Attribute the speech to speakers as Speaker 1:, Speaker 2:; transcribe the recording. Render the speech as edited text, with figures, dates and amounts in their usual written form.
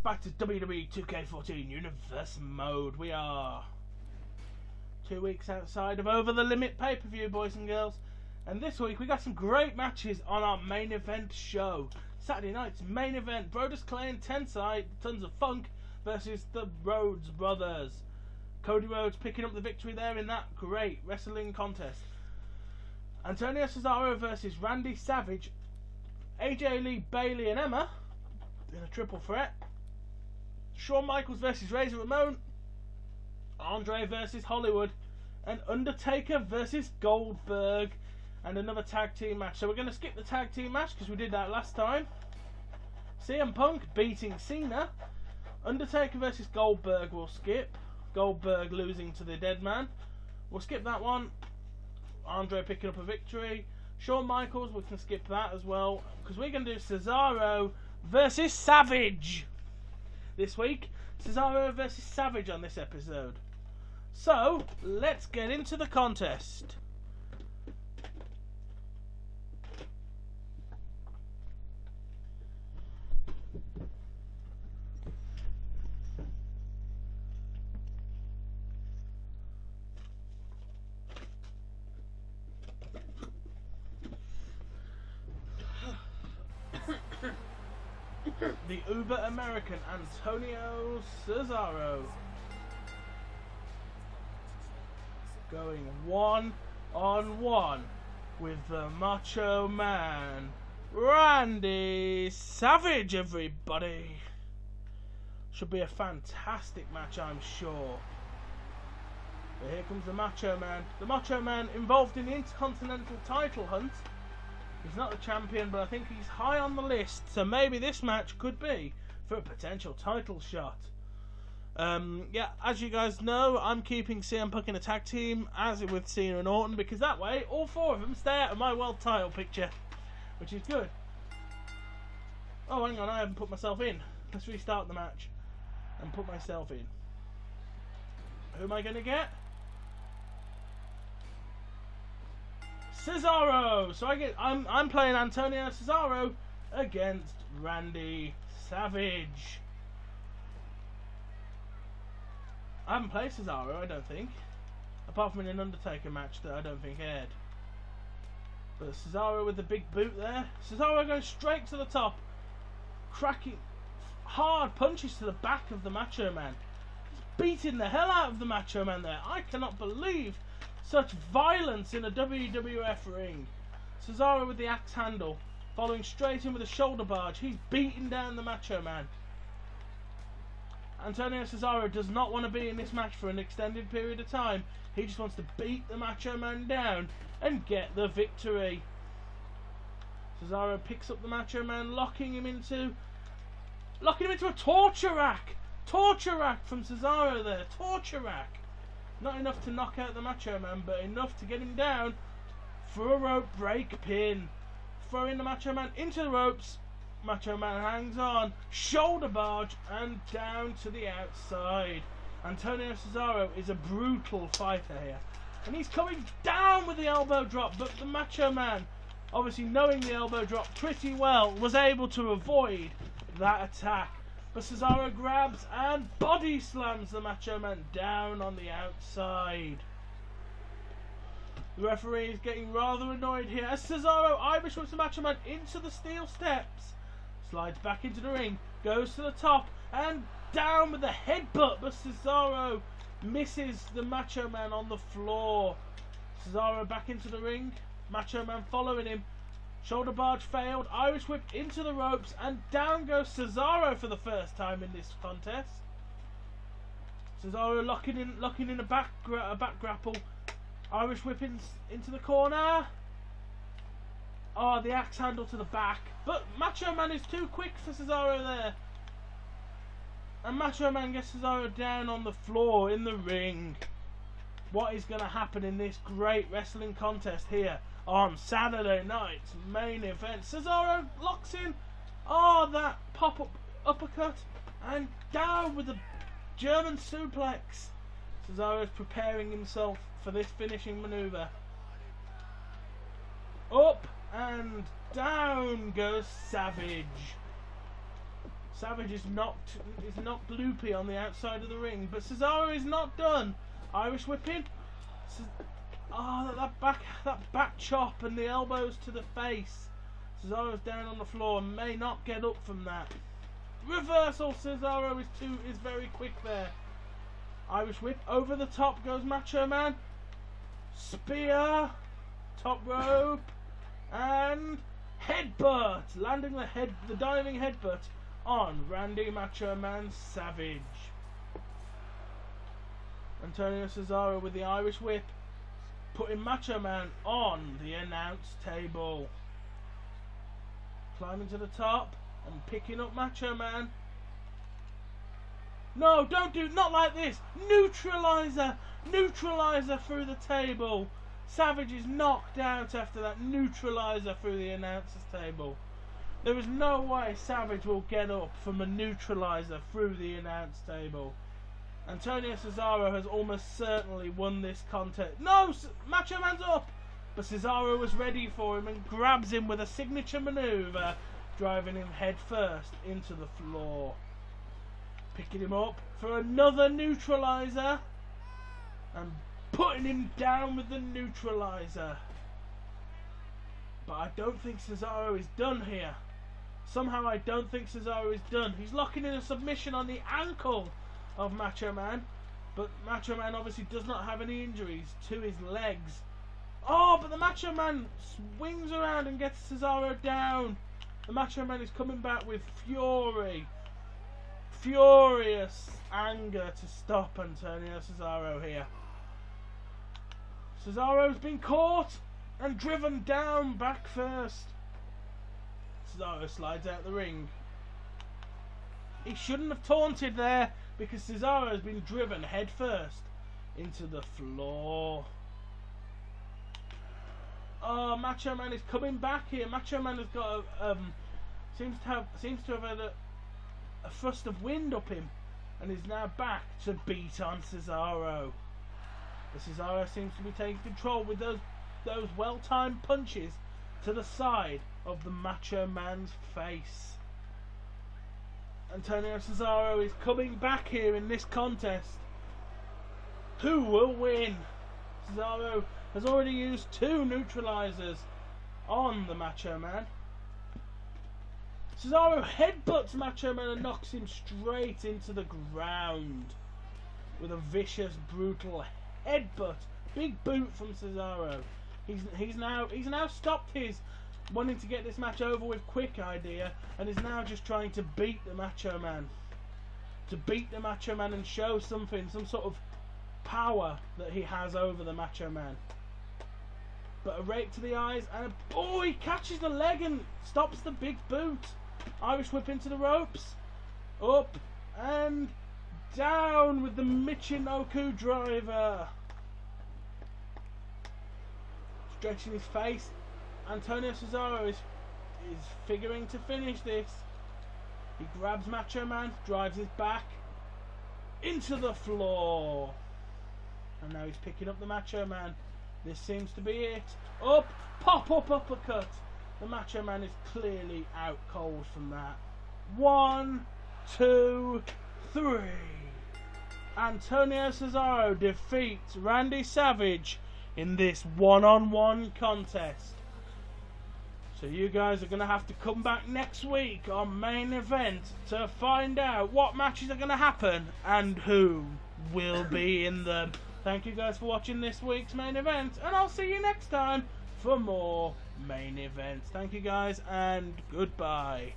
Speaker 1: back to WWE 2K14 Universe Mode. We are 2 weeks outside of Over the Limit pay-per-view, boys and girls. And this week we got some great matches on our main event show. Saturday night's main event, Brodus Clay and Tensai, Tons of Funk versus the Rhodes Brothers. Cody Rhodes picking up the victory there in that great wrestling contest. Antonio Cesaro versus Randy Savage, AJ Lee, Bayley and Emma in a triple threat. Shawn Michaels versus Razor Ramon, Andre versus Hollywood, and Undertaker versus Goldberg, and another tag team match. So we're going to skip the tag team match because we did that last time. CM Punk beating Cena. Undertaker versus Goldberg we'll skip. Goldberg losing to the Dead Man. We'll skip that one. Andre picking up a victory. Shawn Michaels, we can skip that as well because we're going to do Cesaro versus Savage this week. Cesaro versus Savage on this episode. So let's get into the contest. The uber-American Antonio Cesaro going one-on-one with the Macho Man Randy Savage, everybody. Should be a fantastic match, I'm sure. But here comes the Macho Man. The Macho Man involved in the Intercontinental title hunt. He's not the champion, but I think he's high on the list, so maybe this match could be for a potential title shot. Yeah, as you guys know, I'm keeping CM Punk in a tag team, as with Cena and Orton, because that way all four of them stay out of my world title picture, which is good. Oh, hang on, I haven't put myself in. Let's restart the match and put myself in. Who am I going to get? Cesaro. So I'm playing Antonio Cesaro against Randy Savage. I haven't played Cesaro, I don't think, apart from in an Undertaker match that I don't think aired. But Cesaro with the big boot there. Cesaro going straight to the top, cracking hard punches to the back of the Macho Man. He's beating the hell out of the Macho Man there. I cannot believe such violence in a WWF ring. Cesaro with the axe handle, following straight in with a shoulder barge. He's beating down the Macho Man. Antonio Cesaro does not want to be in this match for an extended period of time. He just wants to beat the Macho Man down and get the victory. Cesaro picks up the Macho Man, locking him into a torture rack. Torture rack from Cesaro there. Torture rack. Not enough to knock out the Macho Man, but enough to get him down for a rope break pin. Throwing the Macho Man into the ropes. Macho Man hangs on. Shoulder barge and down to the outside. Antonio Cesaro is a brutal fighter here. And he's coming down with the elbow drop, but the Macho Man, obviously knowing the elbow drop pretty well, was able to avoid that attack. But Cesaro grabs and body slams the Macho Man down on the outside. The referee is getting rather annoyed here as Cesaro Irish whips the Macho Man into the steel steps. Slides back into the ring, goes to the top and down with the headbutt, but Cesaro misses the Macho Man on the floor. Cesaro back into the ring, Macho Man following him. Shoulder barge failed, Irish whip into the ropes, and down goes Cesaro for the first time in this contest. Cesaro locking in a back grapple. Irish whip into the corner. Oh, the axe handle to the back. But Macho Man is too quick for Cesaro there. And Macho Man gets Cesaro down on the floor in the ring. What is going to happen in this great wrestling contest here on Saturday night's main event? Cesaro locks in. Oh, that pop-up uppercut. And down with the German suplex. Cesaro is preparing himself for this finishing maneuver. Up and down goes Savage. Savage is knocked loopy on the outside of the ring, but Cesaro is not done. Irish whipping. That back chop and the elbows to the face. Cesaro's down on the floor and may not get up from that. Reversal. Cesaro is very quick there. Irish whip over the top goes Macho Man. Spear, top rope, and headbutt, landing the diving headbutt on Randy Macho Man Savage. Antonio Cesaro with the Irish whip, putting Macho Man on the announce table. Climbing to the top and picking up Macho Man. No, not like this. Neutralizer through the table. Savage is knocked out after that neutralizer through the announcer's table. There is no way Savage will get up from a neutralizer through the announce table. Antonio Cesaro has almost certainly won this contest. No, Macho Man's up, but Cesaro was ready for him and grabs him with a signature maneuver, driving him head first into the floor. Picking him up for another neutralizer and putting him down with the neutralizer. But I don't think Cesaro is done here. Somehow I don't think Cesaro is done. He's locking in a submission on the ankle of Macho Man, but Macho Man obviously does not have any injuries to his legs. Oh, but the Macho Man swings around and gets Cesaro down. The Macho Man is coming back with furious anger to stop Antonio Cesaro here. Cesaro's been caught and driven down back first. Cesaro slides out the ring. He shouldn't have taunted there because Cesaro has been driven head first into the floor. Oh, Macho Man is coming back here. Macho Man has got seems to have had a thrust of wind up him and is now back to beat on Cesaro. But Cesaro seems to be taking control with those well-timed punches to the side of the Macho Man's face. Antonio Cesaro is coming back here in this contest. Who will win? Cesaro has already used 2 neutralizers on the Macho Man. Cesaro headbutts Macho Man and knocks him straight into the ground with a vicious, brutal headbutt. Big boot from Cesaro. He's now stopped his wanting to get this match over with quick idea and is now just trying to beat the Macho Man. To beat the Macho Man and show something, some sort of power that he has over the Macho Man. But a rake to the eyes and he catches the leg and stops the big boot. Irish whip into the ropes. Up and down with the Michinoku driver. Stretching his face. Antonio Cesaro is figuring to finish this. He grabs Macho Man, drives his back into the floor. And now he's picking up the Macho Man. This seems to be it. Up, pop up uppercut. The Macho Man is clearly out cold from that. 1, 2, 3. Antonio Cesaro defeats Randy Savage in this one-on-one contest. So you guys are going to have to come back next week on Main Event to find out what matches are going to happen and who will be in them. Thank you guys for watching this week's Main Event, and I'll see you next time for more Main Events. Thank you guys, and goodbye.